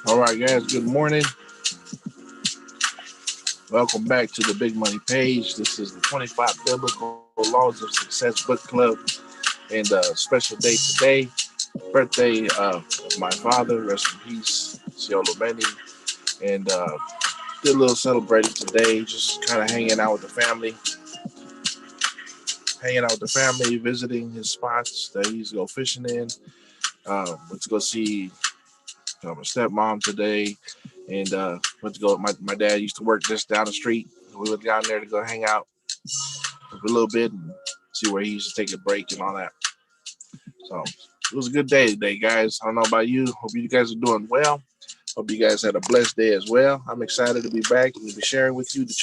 All right, guys, good morning. Welcome back to the Big Money Page. This is the 25 Biblical Laws of Success Book Club, and a special day today, birthday of my father, rest in peace, Ciolo Benny, and did a little celebrating today, just kind of hanging out with the family, visiting his spots that he's go fishing in. Went to go see my stepmom today, and went to go. My dad used to work just down the street. We went down there to go hang out for a little bit and see where he used to take a break and all that. So it was a good day today, guys. I don't know about you. Hope you guys are doing well. Hope you guys had a blessed day as well. I'm excited to be back and to be sharing with you the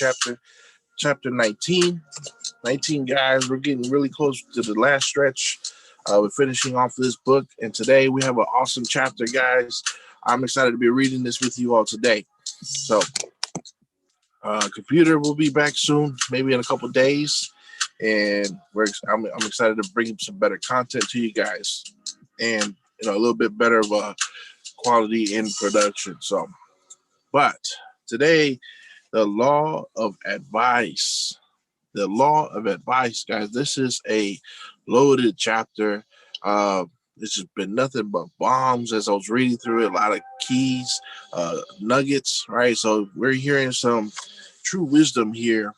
chapter 19. 19, guys. We're getting really close to the last stretch. We're finishing off this book, and today we have an awesome chapter, guys. I'm excited to be reading this with you all today. So, computer will be back soon, maybe in a couple days, and I'm excited to bring some better content to you guys, and a little bit better of a quality in production. So, but today, the law of advice. The law of advice, guys. This is a loaded chapter. This has been nothing but bombs as I was reading through it. A lot of keys, nuggets, right? So we're hearing some true wisdom here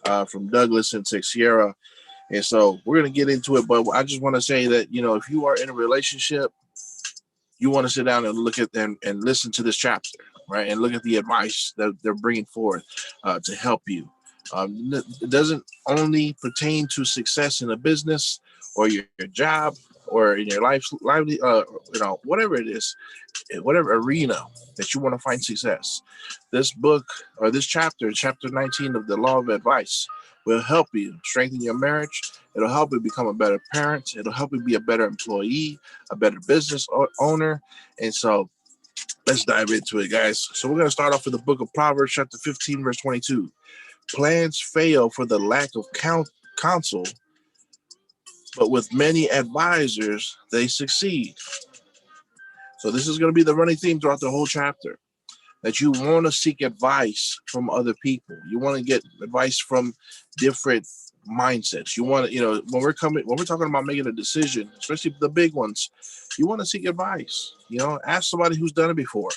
from Douglas and Texiera. And so we're going to get into it. But I just want to say that, if you are in a relationship, you want to sit down and look at them and listen to this chapter, right? And look at the advice that they're bringing forth to help you. It doesn't only pertain to success in a business or your job or in your whatever it is, whatever arena that you want to find success. This book or this chapter 19 of the Law of Advice, will help you strengthen your marriage. It'll help you become a better parent. It'll help you be a better employee, a better business owner. And so let's dive into it, guys. So we're going to start off with the Book of Proverbs, chapter 15, verse 22. Plans fail for the lack of counsel, but with many advisors, they succeed. So this is going to be the running theme throughout the whole chapter, that you want to seek advice from other people. You want to get advice from different mindsets. You want to, when we're talking about making a decision, especially the big ones, you want to seek advice. Ask somebody who's done it before.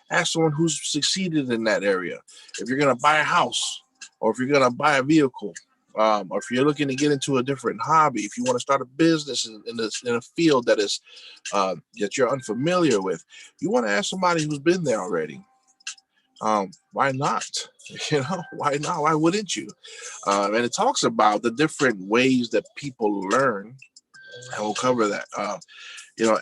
Ask someone who's succeeded in that area. If you're going to buy a house, or if you're going to buy a vehicle, or if you're looking to get into a different hobby, if you want to start a business in a field that is that you're unfamiliar with, you want to ask somebody who's been there already. Why not? Why not? Why wouldn't you? And it talks about the different ways that people learn, and we'll cover that.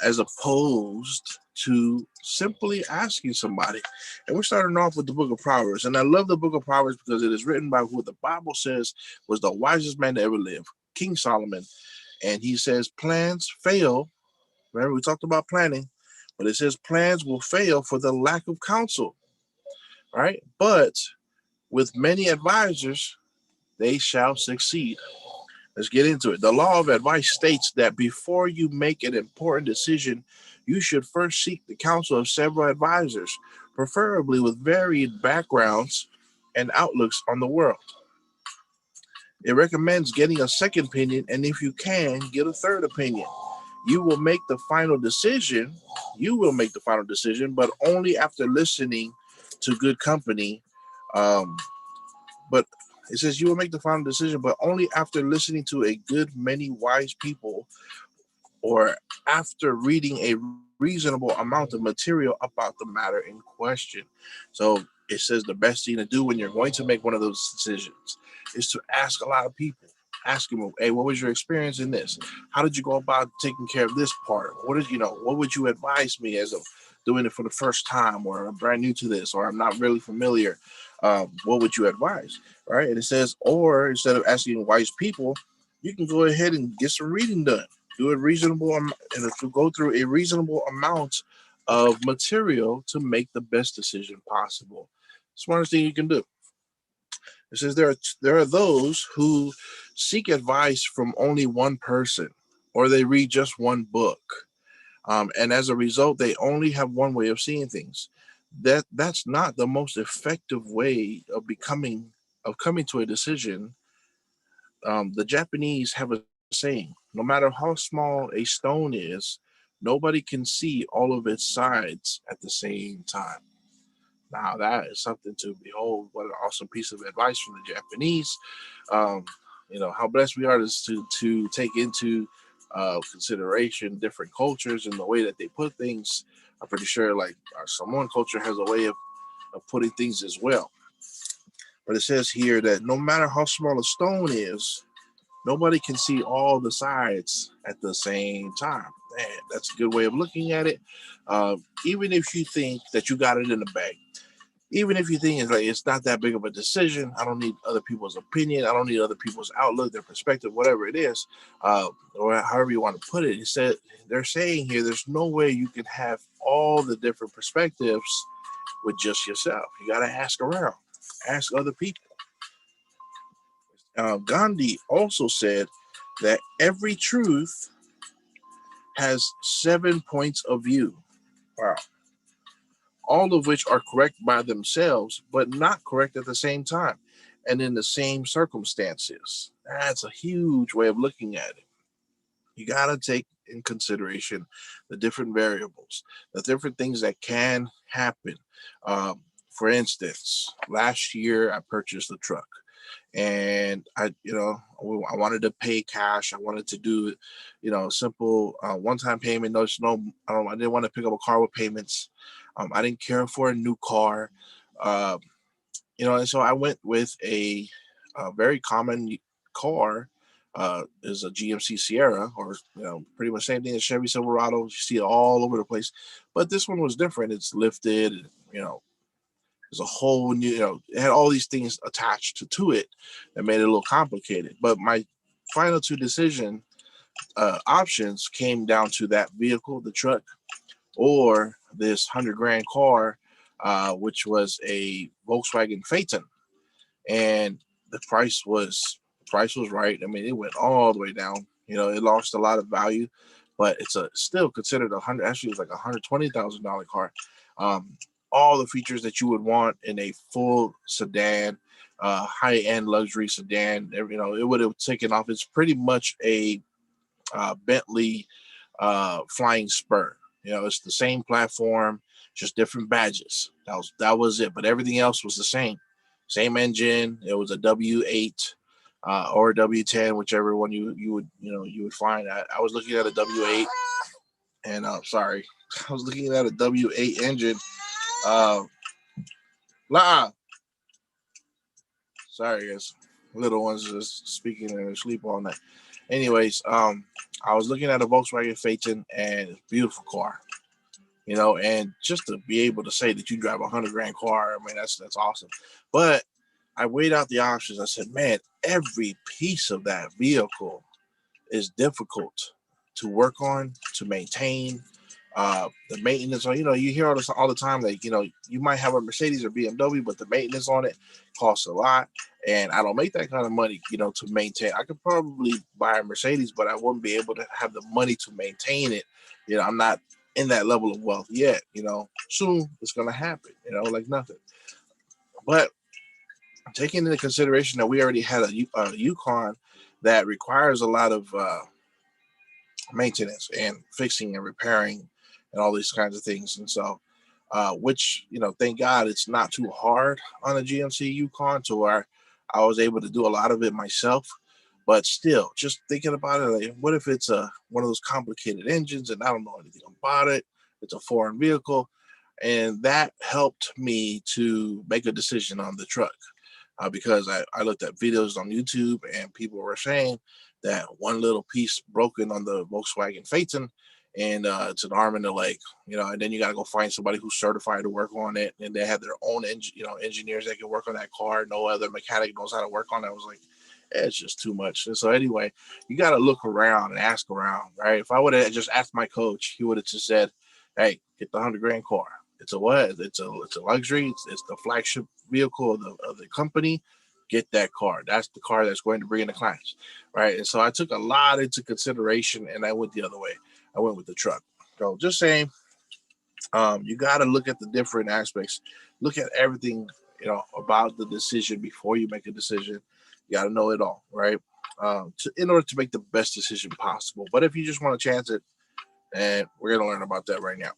As opposed to simply asking somebody. And we're starting off with the Book of Proverbs. And I love the Book of Proverbs because it is written by who the Bible says was the wisest man to ever live, King Solomon. And he says plans fail. Remember, we talked about planning, but it says plans will fail for the lack of counsel. Right? But with many advisors, they shall succeed. Let's get into it. The law of advice states that before you make an important decision, you should first seek the counsel of several advisors, preferably with varied backgrounds and outlooks on the world. It recommends getting a second opinion, and if you can, get a third opinion. You will make the final decision. You will make the final decision, but only after listening to good company. Um, but it says you will make the final decision, but only after listening to a good many wise people, or after reading a reasonable amount of material about the matter in question. So it says the best thing to do when you're going to make one of those decisions is to ask a lot of people. Ask them, hey, what was your experience in this? How did you go about taking care of this part? What did you know? What would you advise me as of doing it for the first time, or I'm brand new to this, or I'm not really familiar? What would you advise? Right? And it says, or instead of asking wise people, you can go ahead and get some reading done. Do a reasonable and to go through a reasonable amount of material to make the best decision possible. Smartest thing you can do. It says there are those who seek advice from only one person, or they read just one book, and as a result, they only have one way of seeing things. That's not the most effective way of coming to a decision. The Japanese have a saying: no matter how small a stone is, nobody can see all of its sides at the same time. Now that is something to behold. What an awesome piece of advice from the Japanese. Um, how blessed we are to take into consideration different cultures and the way that they put things. I'm pretty sure like our Samoan culture has a way of putting things as well. But it says here that no matter how small a stone is, nobody can see all the sides at the same time. Man, that's a good way of looking at it. Even if you think that you got it in the bag, even if you think it's like it's not that big of a decision, I don't need other people's opinion, I don't need other people's outlook, their perspective, whatever it is, or however you want to put it. It said they're saying here, there's no way you can have all the different perspectives with just yourself. You got to ask around, ask other people. Gandhi also said that every truth has 7 points of view. Wow. All of which are correct by themselves, but not correct at the same time and in the same circumstances. That's a huge way of looking at it. You got to take in consideration the different variables, the different things that can happen. For instance, last year I purchased a truck, and I wanted to pay cash. I wanted to do, simple one-time payment. No, I didn't want to pick up a car with payments. I didn't care for a new car. Uh, and so I went with a very common car. Is a GMC Sierra, or pretty much same thing as Chevy Silverado. You see it all over the place, but this one was different. It's lifted. There's a whole new, it had all these things attached to it that made it a little complicated. But my final two decision options came down to that vehicle, the truck, or this 100 grand car, which was a Volkswagen Phaeton, and the price was right. I mean, it went all the way down. It lost a lot of value, but it's still considered Actually, it's like $120,000 car. Um, all the features that you would want in a full sedan, high end luxury sedan. It would have taken off. It's pretty much a Bentley flying spur. It's the same platform, just different badges. That was it. But everything else was the same. Same engine. It was a W8 or a W10, whichever one you would find. I was looking at a W8, and sorry, I was looking at a W8 engine. Uh, la, sorry, guys. Little ones just speaking in their sleep all night. Anyways, I was looking at a Volkswagen Phaeton, and it's a beautiful car. And just to be able to say that you drive a 100 grand car, I mean, that's awesome. But I weighed out the options. I said, man, every piece of that vehicle is difficult to work on, to maintain. The maintenance on, you hear all the time, like, you might have a Mercedes or BMW, but the maintenance on it costs a lot. And I don't make that kind of money, to maintain. I could probably buy a Mercedes, but I wouldn't be able to have the money to maintain it. I'm not in that level of wealth yet. Soon it's going to happen, like nothing. But taking into consideration that we already had a Yukon that requires a lot of maintenance and fixing and repairing and all these kinds of things. And so, which, thank God it's not too hard on a GMC Yukon to where I was able to do a lot of it myself. But still, just thinking about it, like, what if it's one of those complicated engines and I don't know anything about it? It's a foreign vehicle. And that helped me to make a decision on the truck, because I looked at videos on YouTube and people were saying that one little piece broken on the Volkswagen Phaeton, and it's an arm and a leg, and then you got to go find somebody who's certified to work on it, and they have their own engineers that can work on that car. No other mechanic knows how to work on it. I was like, it's just too much. And so anyway, you got to look around and ask around, right? If I would have just asked my coach, he would have just said, "Hey, get the 100 grand car. It's a what? It's a luxury. It's the flagship vehicle of the company. Get that car. That's the car that's going to bring in the clients, right?" And so I took a lot into consideration, and I went the other way. I went with the truck. So just saying, you got to look at the different aspects. Look at everything, about the decision before you make a decision. You got to know it all, right? In order to make the best decision possible. But if you just want to chance it, and we're going to learn about that right now.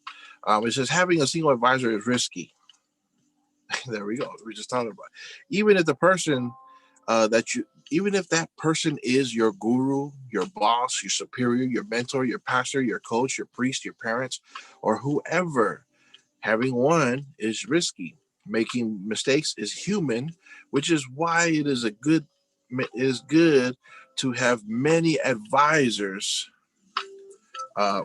It says having a single advisor is risky. There we go. We're just talking about even if the person that you even if that person is your guru, your boss, your superior, your mentor, your pastor, your coach, your priest, your parents, or whoever, having one is risky. Making mistakes is human, which is why it is good to have many advisors. Uh,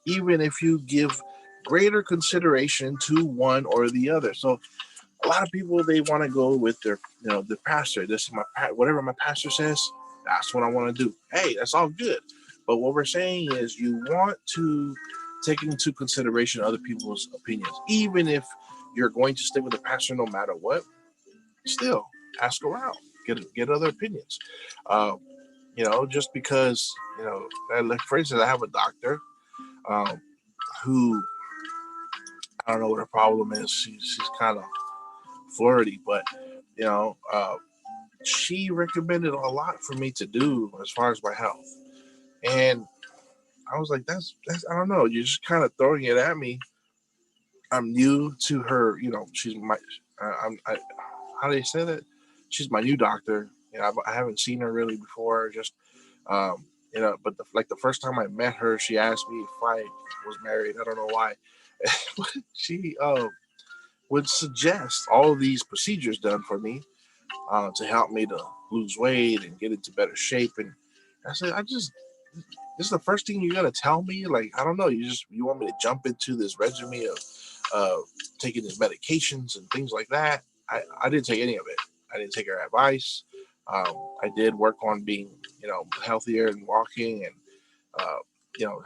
Even if you give greater consideration to one or the other. So a lot of people, they want to go with the pastor. This is whatever my pastor says. That's what I want to do. Hey, that's all good. But what we're saying is you want to take into consideration other people's opinions, even if you're going to stick with the pastor no matter what. Still, ask around, get other opinions. Uh, just because like for instance, I have a doctor um, who, I don't know what her problem is. She's kind of flirty, but you know, uh, she recommended a lot for me to do as far as my health, and I was like, that's I don't know. You're just kind of throwing it at me. I'm new to her. She's my. How do you say that? She's my new doctor. I haven't seen her really before. Just but the first time I met her, she asked me if I was married. I don't know why. She would suggest all of these procedures done for me to help me to lose weight and get into better shape. And I said, this is the first thing you're gonna tell me? Like, I don't know. You want me to jump into this regimen of taking these medications and things like that? I didn't take any of it. I didn't take her advice. I did work on being healthier and walking and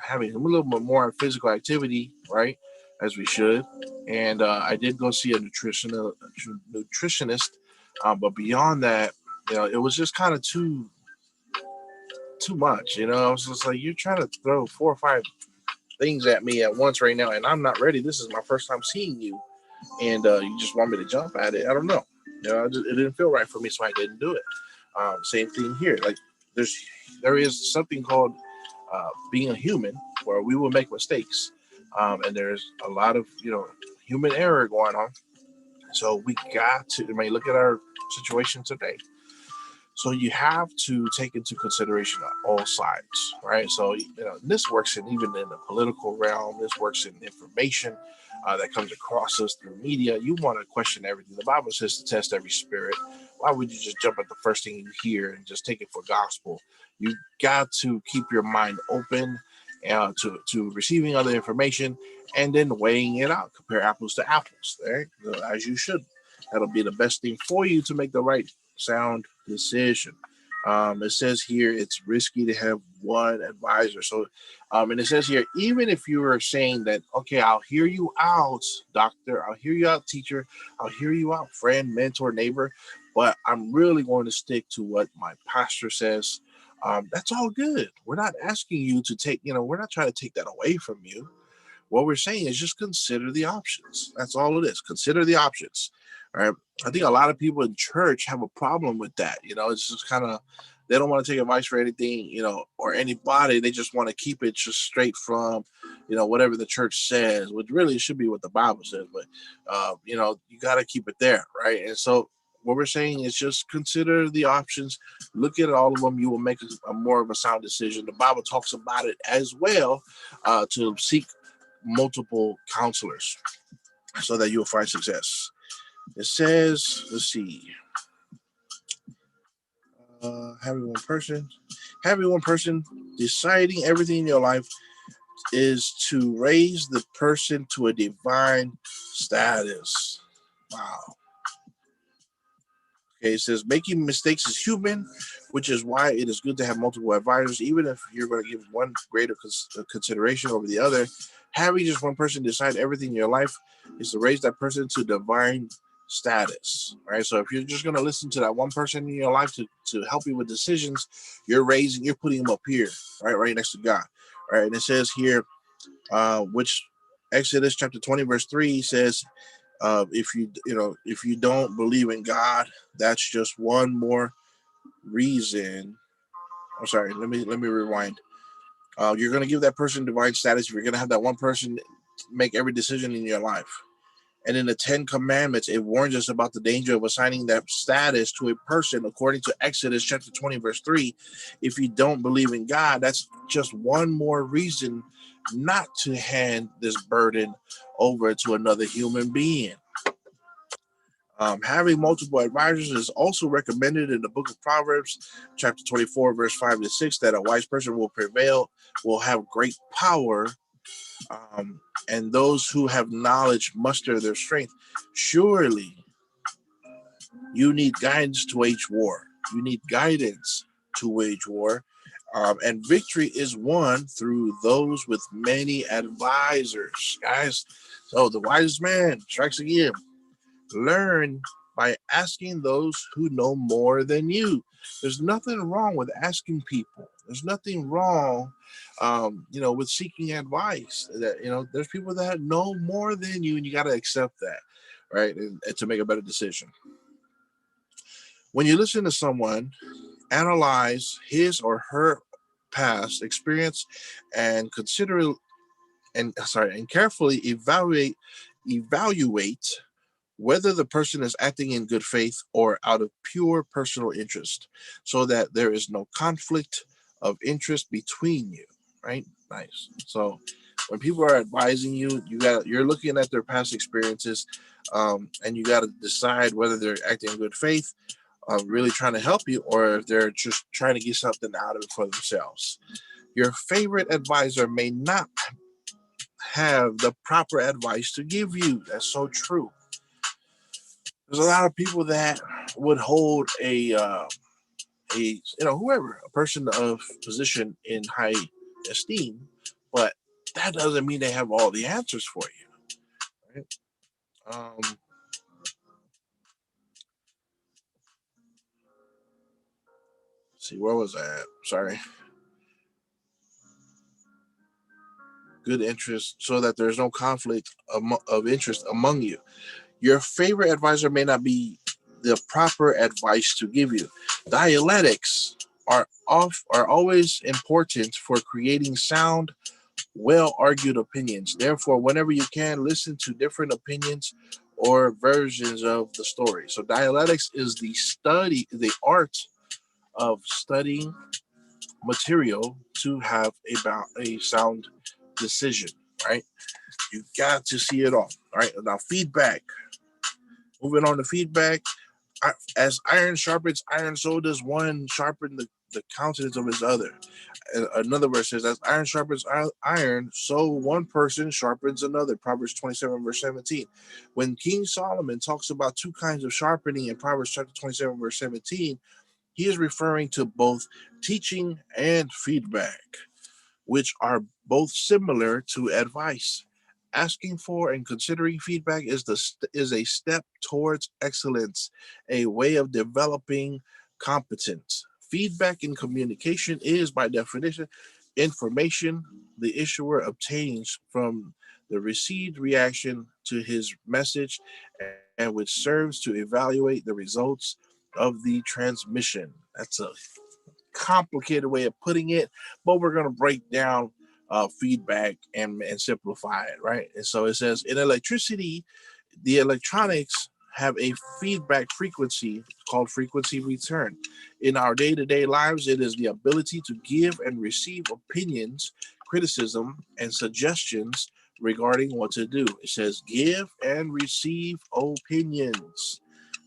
having a little bit more physical activity, right, as we should. And I did go see a nutritionist, but beyond that, it was just kind of too much. I was just like, you're trying to throw 4 or 5 things at me at once right now, and I'm not ready. This is my first time seeing you, and you just want me to jump at it. I don't know. It didn't feel right for me, so I didn't do it. Same thing here. Like there's there is something called being a human, where we will make mistakes, and there's a lot of human error going on. So we got to, I mean, look at our situation today. So you have to take into consideration all sides, right? So this works even in the political realm. This works in information that comes across us through media. You want to question everything. The Bible says to test every spirit. Why would you just jump at the first thing you hear and just take it for gospel? You got to keep your mind open to receiving other information and then weighing it out. Compare apples to apples, right? As you should. That'll be the best thing for you to make the right sound decision. It says here it's risky to have one advisor. So, and it says here, even if you are saying that, okay, I'll hear you out, doctor, I'll hear you out, teacher, I'll hear you out, friend, mentor, neighbor, but I'm really going to stick to what my pastor says. That's all good. We're not asking you to take, we're not trying to take that away from you. What we're saying is just consider the options. That's all it is. Consider the options. All right. I think a lot of people in church have a problem with that. It's just kind of, they don't want to take advice for anything, or anybody. They just want to keep it just straight from, whatever the church says, which really should be what the Bible says. But, you got to keep it there. Right. And so what we're saying is just consider the options, look at all of them. You will make a more of a sound decision. The Bible talks about it as well, to seek multiple counselors so that you'll find success. It says, let's see, having one person deciding everything in your life is to raise the person to a divine status. Wow. Okay, it says making mistakes is human, which is why it is good to have multiple advisors, even if you're going to give one greater consideration over the other. Having just one person decide everything in your life is to raise that person to divine status, right? So if you're just going to listen to that one person in your life to help you with decisions, you're putting them up here, right next to God, right? And it says here, which Exodus chapter 20 verse 3 says, if you don't believe in God, that's just one more reason. I'm sorry. Let me rewind. You're going to give that person divine status if you're going to have that one person make every decision in your life. And in the 10 Commandments, it warns us about the danger of assigning that status to a person, according to Exodus chapter 20, verse 3. If you don't believe in God, that's just one more reason not to hand this burden over to another human being. Having multiple advisors is also recommended in the Book of Proverbs, chapter 24, verse 5 to 6, that a wise person will have great power, and those who have knowledge muster their strength. Surely, you need guidance to wage war. You need guidance to wage war. And victory is won through those with many advisors, guys. So the wisest man strikes again. Learn by asking those who know more than you. There's nothing wrong with asking people. There's nothing wrong, with seeking advice. That there's people that know more than you, and you got to accept that, right? And to make a better decision. When you listen to someone, analyze his or her past experience and carefully evaluate whether the person is acting in good faith or out of pure personal interest, so that there is no conflict of interest between you, right? Nice. So when people are advising you, you're looking at their past experiences, and you got to decide whether they're acting in good faith, really trying to help you, or if they're just trying to get something out of it for themselves. Your favorite advisor may not have the proper advice to give you. That's so true. There's a lot of people that would hold whoever, a person of position in high esteem, but that doesn't mean they have all the answers for you, right? um see, where was I at? Sorry. Good interest, so that there's no conflict of interest among you. Your favorite advisor may not be the proper advice to give you. Dialectics are always important for creating sound, well argued opinions. Therefore, whenever you can, listen to different opinions or versions of the story. So, dialectics is the art of studying material to have a sound decision, right? You got to see it all. All right. Now, feedback. Moving on to feedback. As iron sharpens iron, so does one sharpen the countenance of his other. Another verse says, as iron sharpens iron, so one person sharpens another. Proverbs 27, verse 17. When King Solomon talks about two kinds of sharpening in Proverbs chapter 27, verse 17, he is referring to both teaching and feedback, which are both similar to advice. Asking for and considering feedback is a step towards excellence, a way of developing competence. Feedback in communication is, by definition, information the issuer obtains from the received reaction to his message, and and which serves to evaluate the results of the transmission. That's a complicated way of putting it, but we're going to break down feedback and simplify it, right? And so it says in electricity, the electronics have a feedback frequency called frequency return. In our day-to-day lives, it is the ability to give and receive opinions, criticism, and suggestions regarding what to do. It says give and receive opinions.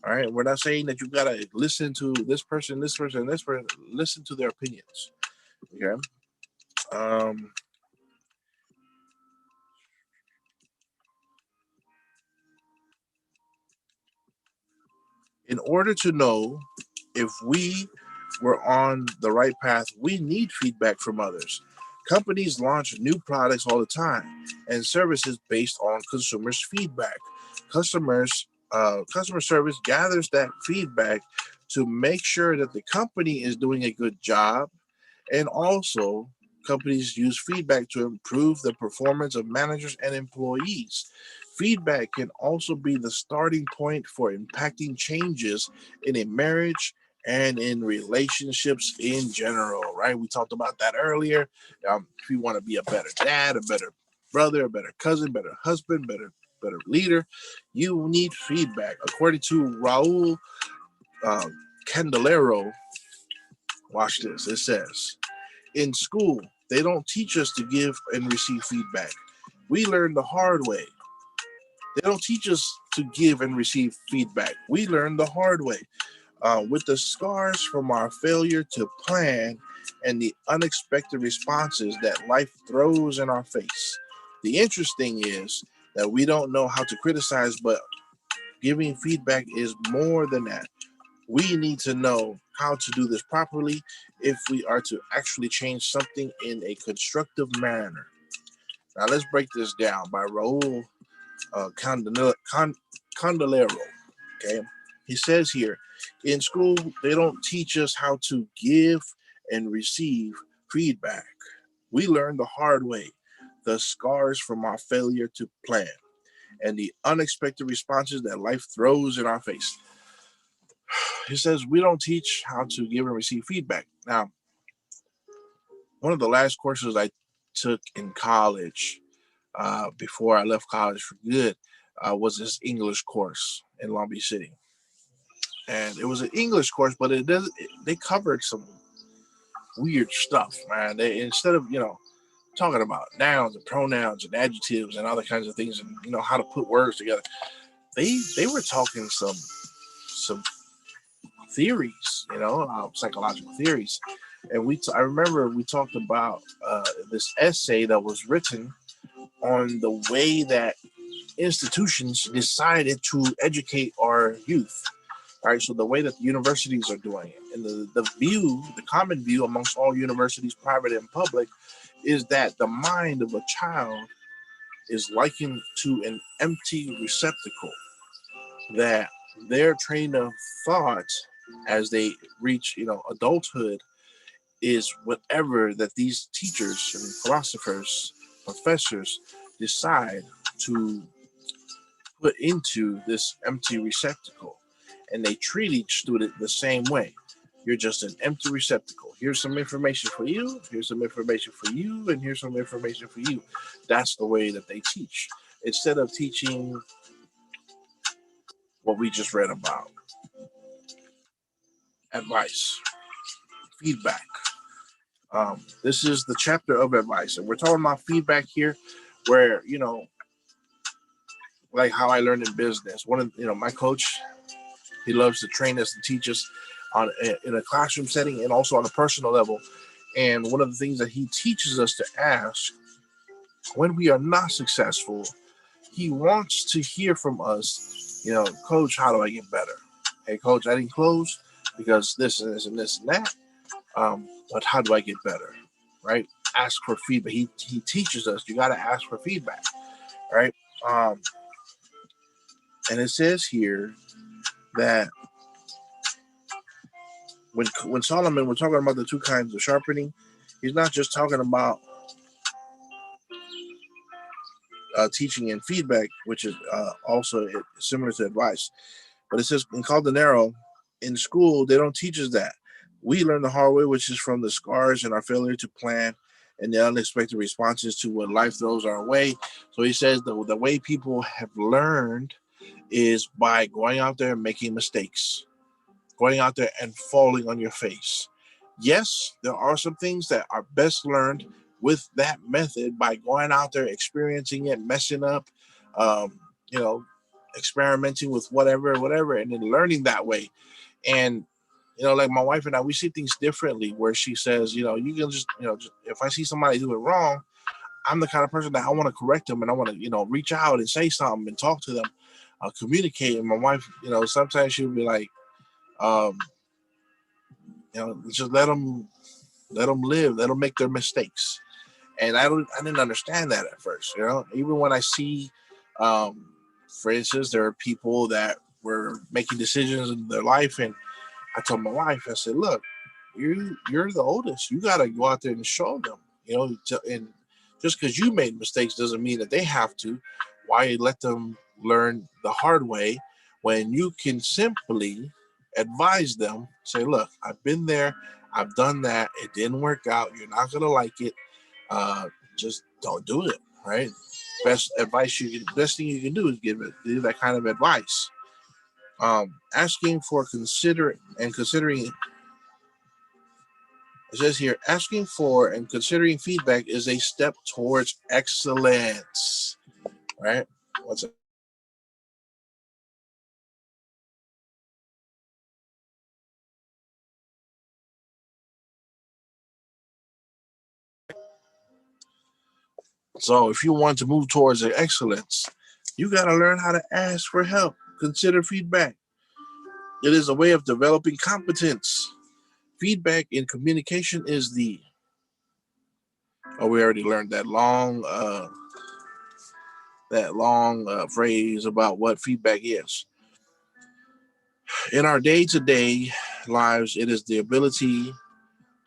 All right, we're not saying that you gotta listen to this person, this person, this person. Listen to their opinions. Okay. Um, in order to know if we were on the right path, we need feedback from others. Companies launch new products all the time and services based on consumers' feedback. Customer service gathers that feedback to make sure that the company is doing a good job, and also companies use feedback to improve the performance of managers and employees. Feedback can also be the starting point for impacting changes in a marriage and in relationships in general, right? We talked about that earlier. If you want to be a better dad, a better brother, a better cousin, better husband, better leader, you need feedback. According to Raul uh, Candelero, watch this. It says, in school, they don't teach us to give and receive feedback. We learn the hard way. They don't teach us to give and receive feedback. We learn the hard way. With the scars from our failure to plan and the unexpected responses that life throws in our face. The interesting is that we don't know how to criticize, but giving feedback is more than that. We need to know how to do this properly if we are to actually change something in a constructive manner. Now let's break this down by Raul Candelero. Okay, he says here, in school they don't teach us how to give and receive feedback. We learn the hard way, the scars from our failure to plan, and the unexpected responses that life throws in our face. He says we don't teach how to give and receive feedback. Now, one of the last courses I took in college before I left college for good was this English course in Long Beach City, and it was an English course, but they covered some weird stuff, man. They, instead of talking about nouns and pronouns and adjectives and other kinds of things, and how to put words together, they were talking some theories, psychological theories. And I remember we talked about this essay that was written on the way that institutions decided to educate our youth. All right, so the way that the universities are doing it, and the common view amongst all universities, private and public, is that the mind of a child is likened to an empty receptacle, that their train of thought as they reach adulthood is whatever that these teachers and philosophers, professors decide to put into this empty receptacle. And they treat each student the same way. You're just an empty receptacle. Here's some information for you, here's some information for you, and here's some information for you. That's the way that they teach. Instead of teaching what we just read about, advice, feedback. This is the chapter of advice, and we're talking about feedback here, where like how I learned in business. One of my coach, he loves to train us and teach us in a classroom setting and also on a personal level. And one of the things that he teaches us to ask when we are not successful, he wants to hear from us. Coach, how do I get better? Hey, coach, I didn't close because this and this and this and that. But how do I get better? Right? Ask for feedback. He teaches us you got to ask for feedback. Right? Um, and it says here that when Solomon was talking about the two kinds of sharpening, he's not just talking about teaching and feedback, which is also similar to advice. But it says in Caldanero, in school, they don't teach us that. We learn the hard way, which is from the scars and our failure to plan and the unexpected responses to what life throws our way. So he says the way people have learned is by going out there and making mistakes, going out there and falling on your face. Yes, there are some things that are best learned with that method by going out there, experiencing it, messing up, um, you know, experimenting with whatever, and then learning that way. And like my wife and I, we see things differently. Where she says, you can just, just, if I see somebody do it wrong, I'm the kind of person that I want to correct them and I want to, reach out and say something and talk to them, communicate. And my wife, sometimes she'll be like, um, just let them live, let them make their mistakes. And I didn't understand that at first. Even when I see, um, for instance, there are people that were making decisions in their life, and I told my wife, I said, look, you're the oldest. You got to go out there and show them. And just because you made mistakes doesn't mean that they have to. Why let them learn the hard way when you can simply advise them? Say, look, I've been there, I've done that. It didn't work out. You're not gonna like it. Uh, just don't do it. Right? Best thing you can do is give that kind of advice. Asking for considering, it says here, asking for and considering feedback is a step towards excellence, right? What's it? So if you want to move towards excellence, you got to learn how to ask for help, consider feedback. It is a way of developing competence. Feedback in communication is the, we already learned that long phrase about what feedback is. In our day-to-day lives, it is the ability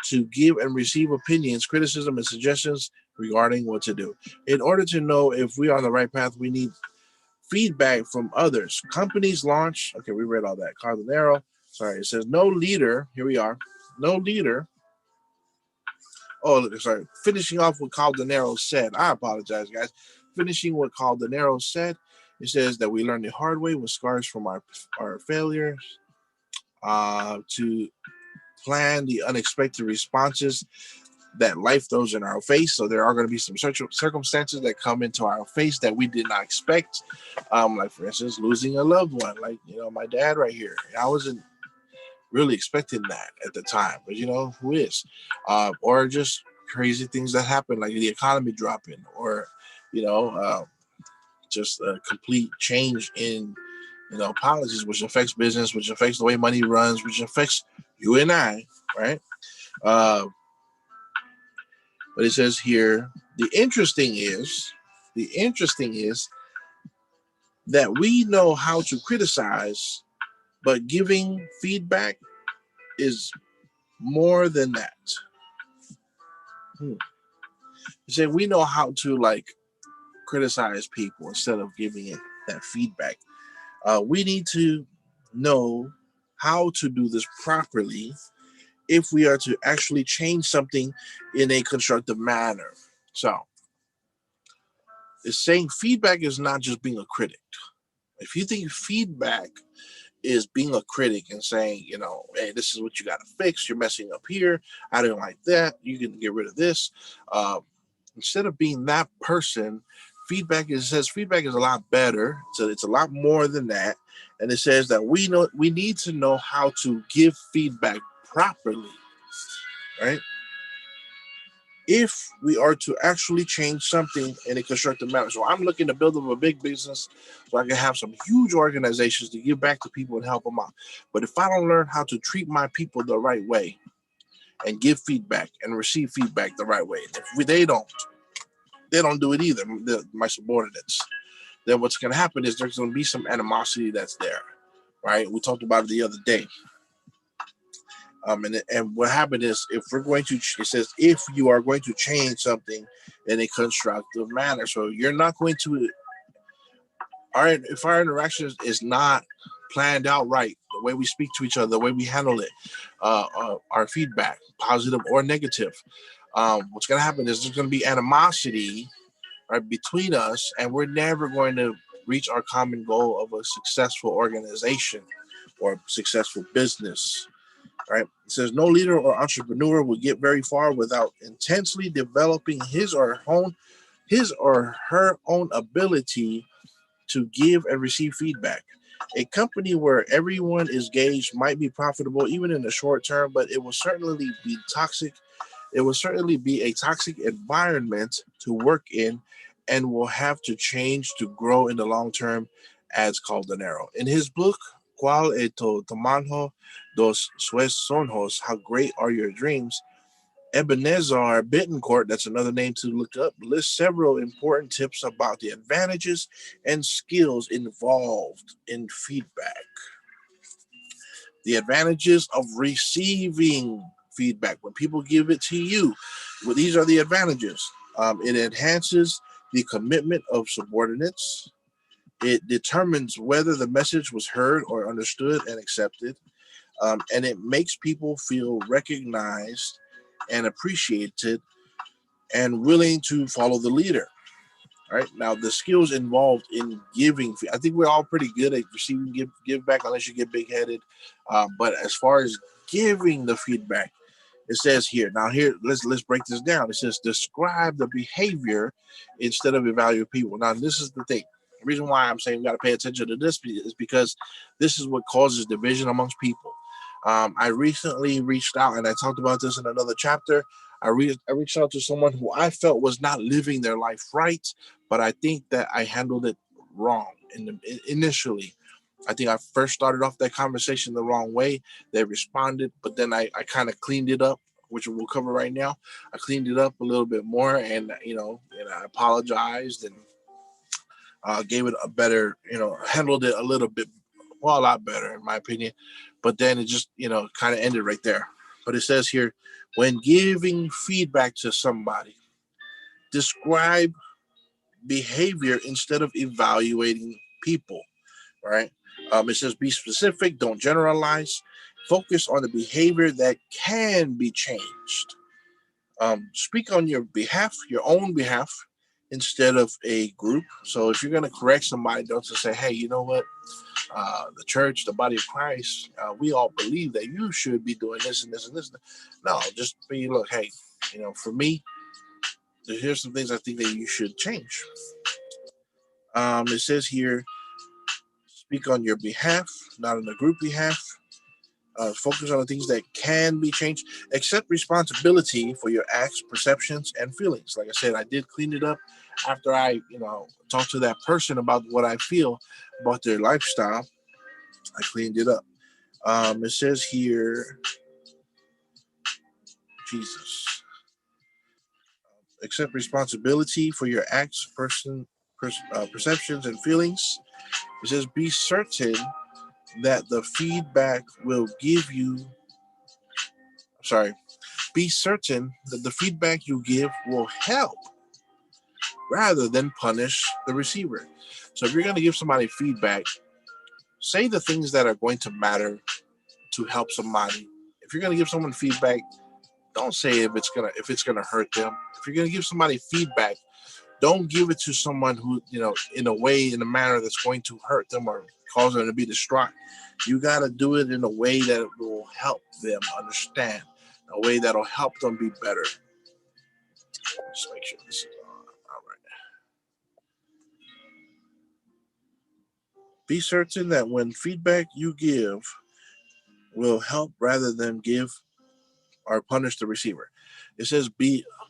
to give and receive opinions, criticism, and suggestions regarding what to do. In order to know if we are on the right path, we need feedback from others. Companies launch, okay, we read all that. Cardinero, sorry, it says no leader, here we are, no leader. Oh, sorry, finishing off what Caldanero said. I apologize, guys. Finishing what Caldanero said, it says that we learn the hard way with scars from our failures, to plan the unexpected responses that life throws in our face. So there are going to be some circumstances that come into our face that we did not expect. Like for instance, losing a loved one, like my dad right here. I wasn't really expecting that at the time, but who is? Or just crazy things that happen, like the economy dropping, or you know, uh, just a complete change in policies, which affects business, which affects the way money runs, which affects you and I, right? Uh, but it says here, the interesting is that we know how to criticize, but giving feedback is more than that. It said we know how to criticize people instead of giving it that feedback. We need to know how to do this properly if we are to actually change something in a constructive manner. So it's saying feedback is not just being a critic. If you think feedback is being a critic and saying, hey, this is what you got to fix. You're messing up here. I didn't like that. You can get rid of this. Uh, Instead of being that person, feedback is a lot better. So it's a lot more than that. And it says that we need to know how to give feedback properly, right? If we are to actually change something in a constructive manner. So I'm looking to build up a big business so I can have some huge organizations to give back to people and help them out. But if I don't learn how to treat my people the right way and give feedback and receive feedback the right way, they don't do it either, my subordinates, then what's going to happen is there's going to be some animosity that's there, right? We talked about it the other day. And what happened is, if we're going to, it says, if you are going to change something in a constructive manner, so you're not going to, all right, if our interaction is not planned out right, the way we speak to each other, the way we handle it, our feedback, positive or negative, what's going to happen is there's going to be animosity, right, between us, and we're never going to reach our common goal of a successful organization or successful business. Right? It says no leader or entrepreneur will get very far without intensely developing his or her own ability to give and receive feedback. A company where everyone is gauged might be profitable even in the short term, but it will certainly be toxic. It will certainly be a toxic environment to work in, and will have to change to grow in the long term, adds Caldanero. In his book, ¿Cuál es tu tamaño dos sueños? How great are your dreams? Ebenezer Bittencourt, that's another name to look up, lists several important tips about the advantages and skills involved in feedback. The advantages of receiving feedback when people give it to you. Well, these are the advantages. It enhances the commitment of subordinates. It determines whether the message was heard or understood and accepted. And it makes people feel recognized and appreciated and willing to follow the leader. All right. Now, the skills involved in giving, I think we're all pretty good at receiving give back, unless you get big headed. But as far as giving the feedback, it says here. Now, here let's break this down. It says describe the behavior instead of evaluate people. Now, this is the thing. The reason why I'm saying we got to pay attention to this is because this is what causes division amongst people. I recently reached out, and I talked about this in another chapter. I reached out to someone who I felt was not living their life right, but I think that I handled it wrong initially. I think I first started off that conversation the wrong way. They responded, but then I kind of cleaned it up, which we'll cover right now. I cleaned it up a little bit more, and and I apologized and gave it a better, handled it a little bit, well, a lot better in my opinion. But then it just, kind of ended right there. But it says here, when giving feedback to somebody, describe behavior instead of evaluating people, right? It says be specific, don't generalize, focus on the behavior that can be changed. Speak on your behalf, your own behalf, instead of a group. So if you're going to correct somebody, don't just say, hey, you know what? The church, the body of Christ, we all believe that you should be doing this and this and this. No, just be, look, hey, for me, here's some things I think that you should change. It says here, speak on your behalf, not on the group behalf. Focus on the things that can be changed. Accept responsibility for your acts, perceptions, and feelings. Like I said, I did clean it up after I, talked to that person about what I feel about their lifestyle. I cleaned it up. It says here, Jesus, accept responsibility for your acts, perceptions, and feelings. It says be certain that the feedback will give you. Sorry, be certain that the feedback you give will help rather than punish the receiver. So if you're going to give somebody feedback, say the things that are going to matter to help somebody. If you're going to give someone feedback, don't say if it's gonna hurt them. If you're gonna give somebody feedback, don't give it to someone who, in a manner that's going to hurt them or cause them to be distraught. You gotta do it in a way that will help them understand, a way that'll help them be better. Just make sure this is all right. Be certain that when feedback you give will help rather than give or punish the receiver. It says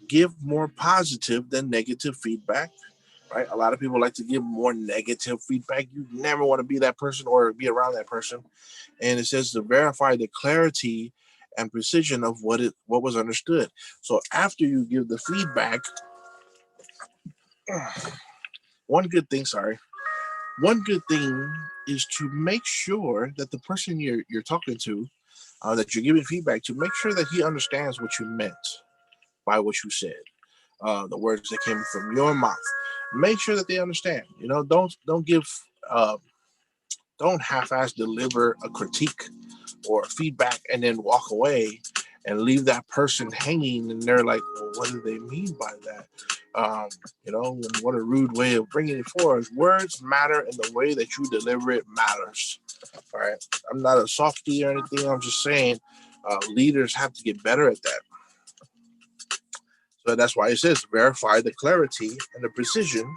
give more positive than negative feedback. Right? A lot of people like to give more negative feedback. You never want to be that person or be around that person. And it says to verify the clarity and precision of what was understood. So after you give the feedback, one good thing, one good thing is to make sure that the person you're talking to that you're giving feedback to, make sure that he understands what you meant by what you said, the words that came from your mouth. Make sure that they understand. Don't give, uh, don't half-ass deliver a critique or feedback and then walk away and leave that person hanging, and they're like, well, what do they mean by that? What a rude way of bringing it forward. Words matter, and the way that you deliver it matters. All right. I'm not a softie or anything. I'm just saying leaders have to get better at that. So that's why it says verify the clarity and the precision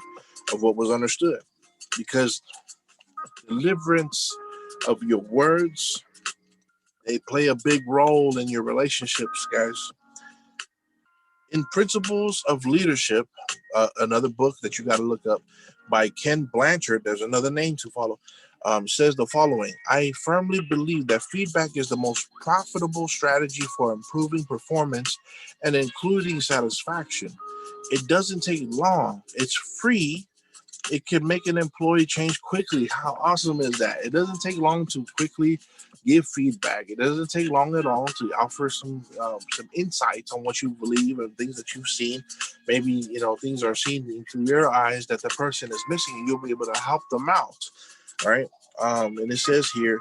of what was understood, because deliverance of your words, they play a big role in your relationships, guys. In Principles of Leadership, another book that you got to look up by Ken Blanchard, there's another name to follow, says the following: I firmly believe that feedback is the most profitable strategy for improving performance and including satisfaction. It doesn't take long, it's free, it can make an employee change quickly. How awesome is that? It doesn't take long to quickly give feedback. It doesn't take long at all to offer some insights on what you believe and things that you've seen. Maybe things are seen through your eyes that the person is missing, and you'll be able to help them out. All right. And it says here,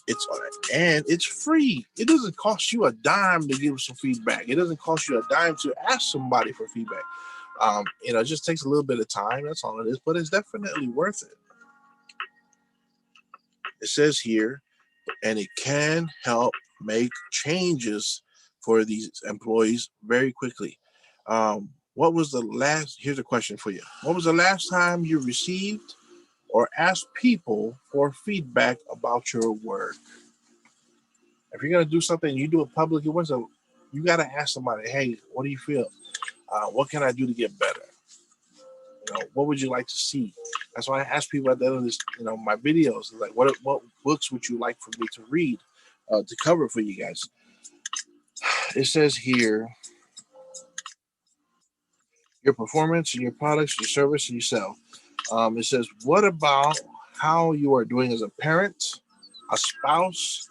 it's free. It doesn't cost you a dime to give some feedback. It doesn't cost you a dime to ask somebody for feedback. It just takes a little bit of time. That's all it is, but it's definitely worth it. It says here, and it can help make changes for these employees very quickly. Here's a question for you. What was the last time you received or asked people for feedback about your work? If you're going to do something, you do it publicly, you got to ask somebody, hey, what do you feel? What can I do to get better? What would you like to see? That's why I ask people at the end of this, my videos, like, what books would you like for me to read, to cover for you guys? It says here, your performance and your products, your service, and yourself. It says, what about how you are doing as a parent, a spouse,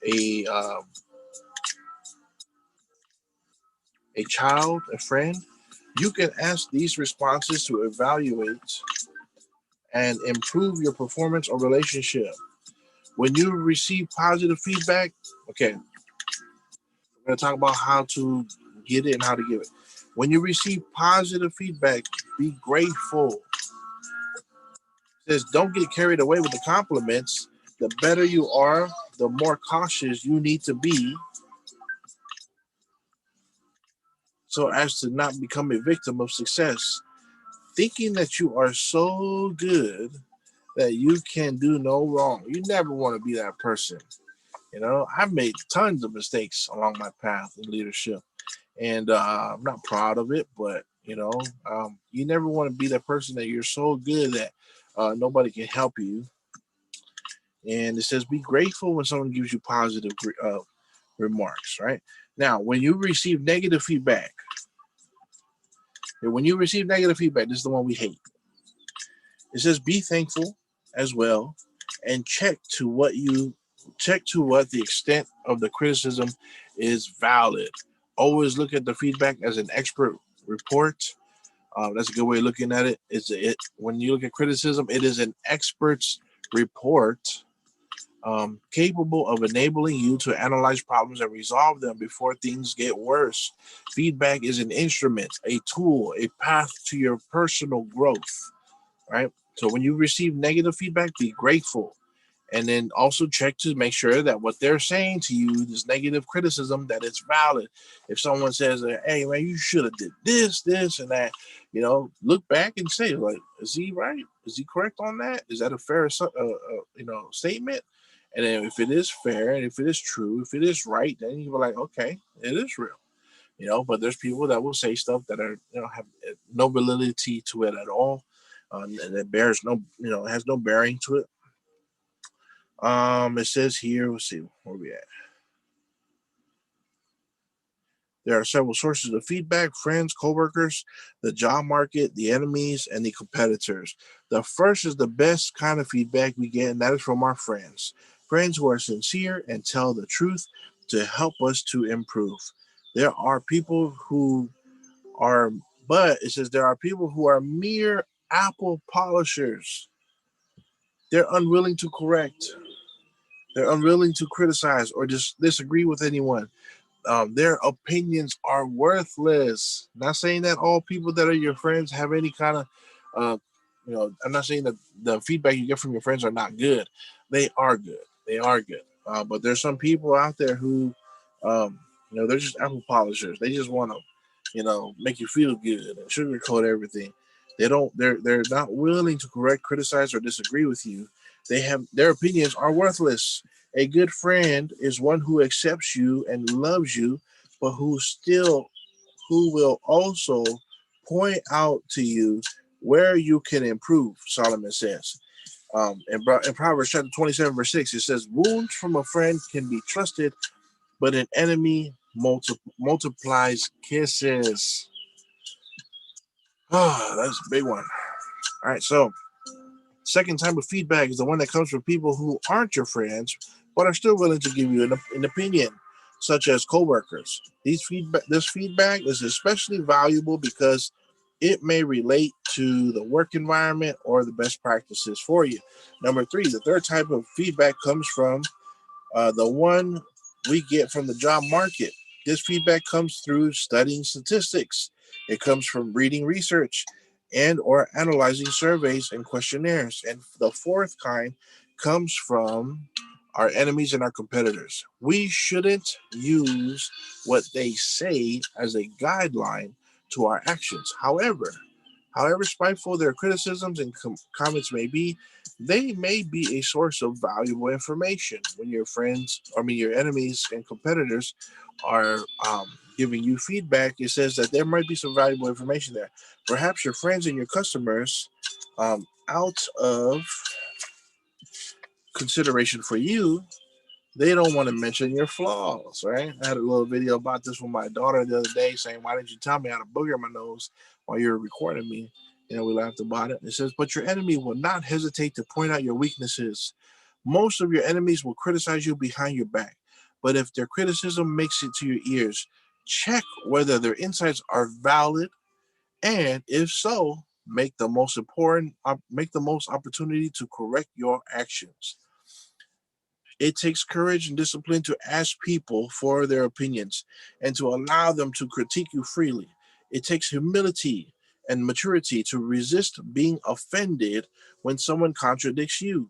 a child, a friend? You can ask these responses to evaluate and improve your performance or relationship. When you receive positive feedback, okay, we're going to talk about how to get it and how to give it. When you receive positive feedback, be grateful. It says, don't get carried away with the compliments. The better you are, the more cautious you need to be so as to not become a victim of success. Thinking that you are so good that you can do no wrong. You never want to be that person. I've made tons of mistakes along my path in leadership, and I'm not proud of it, but you never want to be that person that you're so good that nobody can help you. And it says, be grateful when someone gives you positive remarks, right? Now, when you receive negative feedback, this is the one we hate. It says, be thankful as well, and check to what the extent of the criticism is valid. Always look at the feedback as an expert report. That's a good way of looking at it. When you look at criticism, it is an expert's report, capable of enabling you to analyze problems and resolve them before things get worse. Feedback is an instrument, a tool, a path to your personal growth, right? So when you receive negative feedback, be grateful. And then also check to make sure that what they're saying to you, this negative criticism, that it's valid. If someone says, hey, man, you should have did this, and that, look back and say, like, is he right? Is he correct on that? Is that a fair, statement? And then if it is fair, and if it is true, if it is right, then you're like, okay, it is real. But there's people that will say stuff that are, have no validity to it at all. That bears has no bearing to it. It says here, let's see, where we at? There are several sources of feedback: friends, coworkers, the job market, the enemies, and the competitors. The first is the best kind of feedback we get, and that is from our friends. Friends who are sincere and tell the truth. to help us to improve. There are people who are, but it says there are people who are mere apple polishers. They're unwilling to correct, they're unwilling to criticize or just disagree with anyone. Their opinions are worthless. Not saying that all people that are your friends have any kind of, uh, I'm not saying that the feedback you get from your friends are not good. They are good. They are good. But there's some people out there who, um, they're just apple polishers. They just want to, make you feel good and sugarcoat everything. They don't. They're not willing to correct, criticize, or disagree with you. They have their opinions are worthless. A good friend is one who accepts you and loves you, but who will also point out to you where you can improve. Solomon says in Proverbs chapter 27, verse 6, it says, "Wounds from a friend can be trusted, but an enemy multiplies kisses." Ah, that's a big one. All right, so second type of feedback is the one that comes from people who aren't your friends, but are still willing to give you an opinion, such as coworkers. This feedback is especially valuable because it may relate to the work environment or the best practices for you. Number three, the third type of feedback comes from the one we get from the job market. This feedback comes through studying statistics. It comes from reading research and or analyzing surveys and questionnaires. And the fourth kind comes from our enemies and our competitors. We shouldn't use what they say as a guideline to our actions. However spiteful their criticisms and comments may be, they may be a source of valuable information. When your enemies and competitors are giving you feedback, it says that there might be some valuable information there. Perhaps your friends and your customers, out of consideration for you, they don't want to mention your flaws, right? I had a little video about this with my daughter the other day saying, "Why didn't you tell me I had a booger in my nose while you were recording me?" We laughed about it. It says, "But your enemy will not hesitate to point out your weaknesses. Most of your enemies will criticize you behind your back. But if their criticism makes it to your ears, check whether their insights are valid, and if so, make the most opportunity to correct your actions." It takes courage and discipline to ask people for their opinions and to allow them to critique you freely. It takes humility and maturity to resist being offended when someone contradicts you.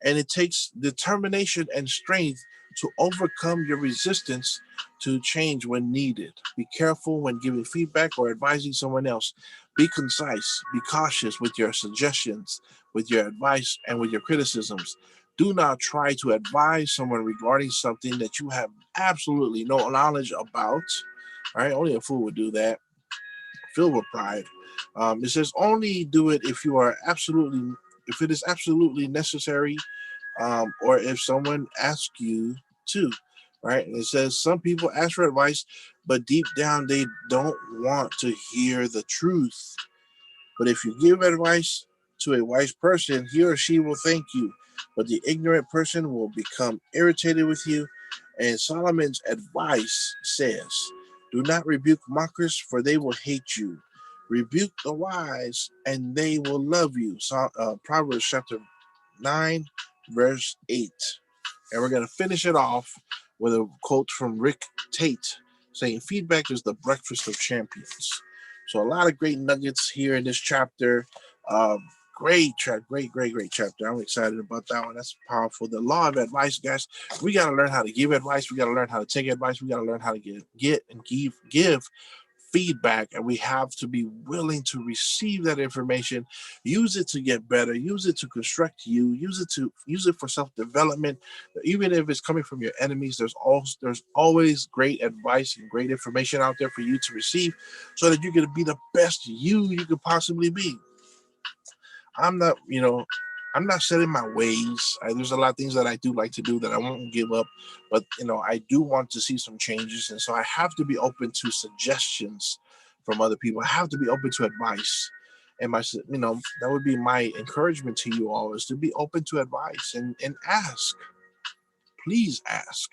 And it takes determination and strength to overcome your resistance to change when needed. Be careful when giving feedback or advising someone else. Be concise, be cautious with your suggestions, with your advice, and with your criticisms. Do not try to advise someone regarding something that you have absolutely no knowledge about. All right, only a fool would do that. Filled with pride. It says only do it if it is absolutely necessary, or if someone asks you to, right? And it says some people ask for advice, but deep down they don't want to hear the truth. But if you give advice to a wise person, he or she will thank you. But the ignorant person will become irritated with you. And Solomon's advice says, "Do not rebuke mockers, for they will hate you. Rebuke the wise, and they will love you." So, Proverbs chapter 9, verse 8. And we're going to finish it off with a quote from Rick Tate saying, "Feedback is the breakfast of champions." So, a lot of great nuggets here in this chapter. Great chapter. I'm excited about that one. That's powerful. The law of advice, guys. We got to learn how to give advice. We got to learn how to take advice. We got to learn how to get and give feedback, and we have to be willing to receive that information, use it to get better, use it to construct you, use it for self-development. Even if it's coming from your enemies, there's always great advice and great information out there for you to receive so that you can be the best you could possibly be. I'm not, I'm not set in my ways. There's a lot of things that I do like to do that I won't give up, but I do want to see some changes, and so I have to be open to suggestions from other people. I have to be open to advice, and that would be my encouragement to you all is to be open to advice and ask. Please ask.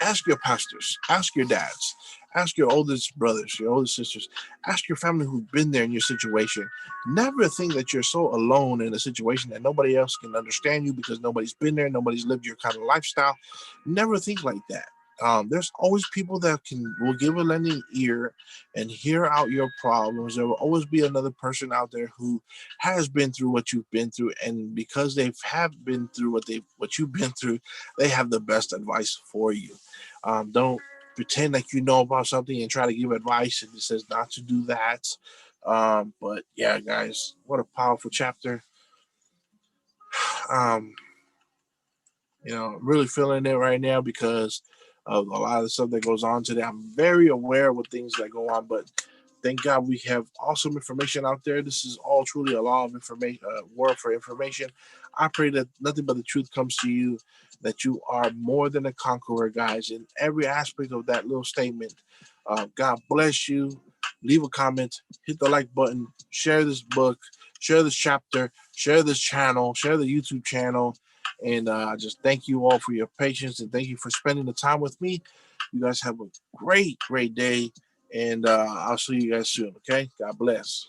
Ask your pastors, ask your dads, ask your oldest brothers, your oldest sisters, ask your family who've been there in your situation. Never think that you're so alone in a situation that nobody else can understand you because nobody's been there, nobody's lived your kind of lifestyle. Never think like that. There's always people that will give a lending ear and hear out your problems. There will always be another person out there who has been through what you've been through, and because they have been through what you've been through, they have the best advice for you. Don't pretend like you know about something and try to give advice and it says not to do that. But yeah, guys, what a powerful chapter. Um, really feeling it right now because of a lot of the stuff that goes on today. I'm very aware of what things that go on, but thank God we have awesome information out there. This is all truly a law of information, war for information. I pray that nothing but the truth comes to you, that you are more than a conqueror, guys, in every aspect of that little statement. God bless you. Leave a comment, hit the like button, share this book, share this chapter, share this channel, share the YouTube channel. And I just thank you all for your patience and thank you for spending the time with me. You guys have a great, great day. And I'll see you guys soon. Okay. God bless.